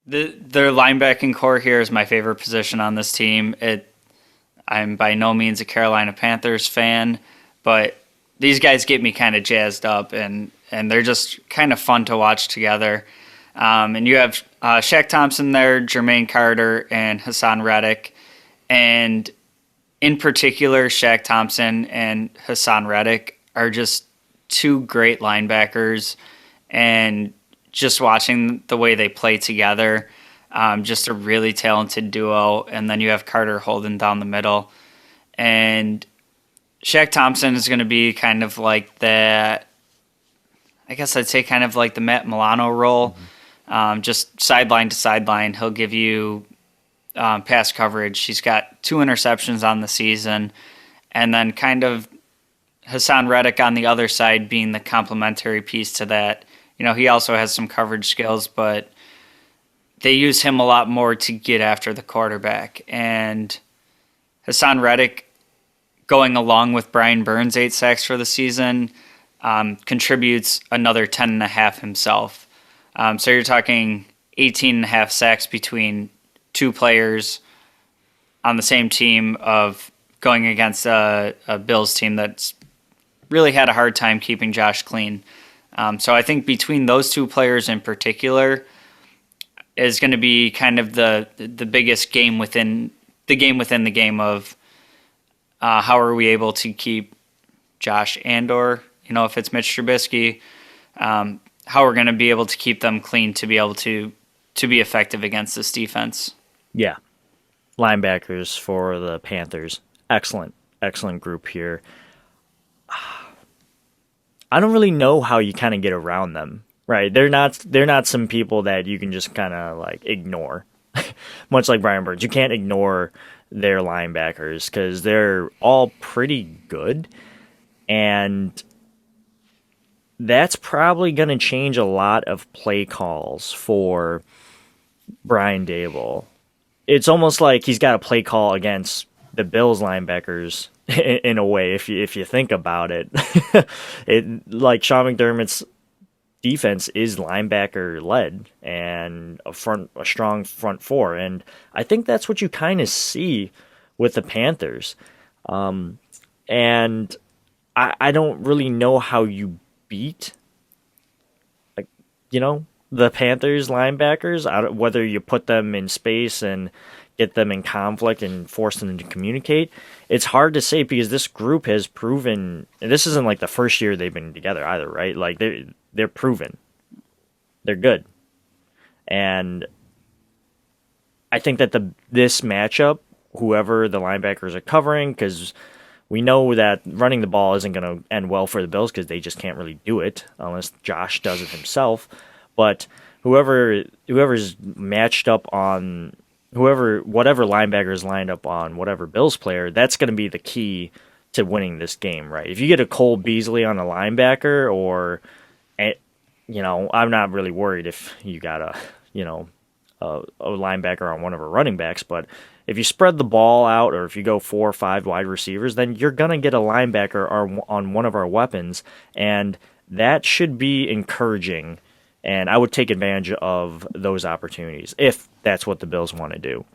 Their linebacking core here is my favorite position on this team. I'm by no means a Carolina Panthers fan, but these guys get me kind of jazzed up, and they're just kind of fun to watch together. And you have Shaq Thompson there, Jermaine Carter, and Hassan Reddick. And in particular, Shaq Thompson and Hassan Reddick are just two great linebackers. And just watching the way they play together, just a really talented duo. And then you have Carter holding down the middle. And Shaq Thompson is going to be kind of like the, I guess I'd say kind of like the Matt Milano role. Just sideline to sideline. He'll give you pass coverage. He's got 2 interceptions on the season. And then kind of Hassan Reddick on the other side being the complementary piece to that. He also has some coverage skills, but they use him a lot more to get after the quarterback. And Hassan Reddick, going along with Brian Burns' 8 sacks for the season, contributes another 10.5 himself. So you're talking 18.5 sacks between 2 players on the same team of going against a Bills team that's really had a hard time keeping Josh clean. So I think between those 2 players in particular is going to be kind of the biggest game within the game of how are we able to keep Josh and/or if it's Mitch Trubisky, how we're going to be able to keep them clean to be able to be effective against this defense. Yeah, linebackers for the Panthers, excellent group here. I don't really know how you kind of get around them, right? They're not some people that you can just kind of like ignore. Much like Brian Burns, you can't ignore their linebackers because they're all pretty good, and that's probably going to change a lot of play calls for Brian Dable. It's almost like he's got a play call against the Bills linebackers in a way, if you think about it. Like Sean McDermott's defense is linebacker led and a strong front four, and I think that's what you kind of see with the Panthers. And I don't really know how you beat the Panthers linebackers, whether you put them in space and get them in conflict and force them to communicate. It's hard to say because this group has proven, and this isn't like the first year they've been together either, right? Like they're proven. They're good. And I think that this matchup, whoever the linebackers are covering, because we know that running the ball isn't going to end well for the Bills because they just can't really do it unless Josh does it himself. But whoever's matched up on whatever linebacker is lined up on whatever Bills player, that's going to be the key to winning this game, right? If you get a Cole Beasley on a linebacker, or I'm not really worried if you got a linebacker on one of our running backs, but if you spread the ball out or if you go 4 or 5 wide receivers, then you're going to get a linebacker on one of our weapons, and that should be encouraging. And I would take advantage of those opportunities if that's what the Bills want to do.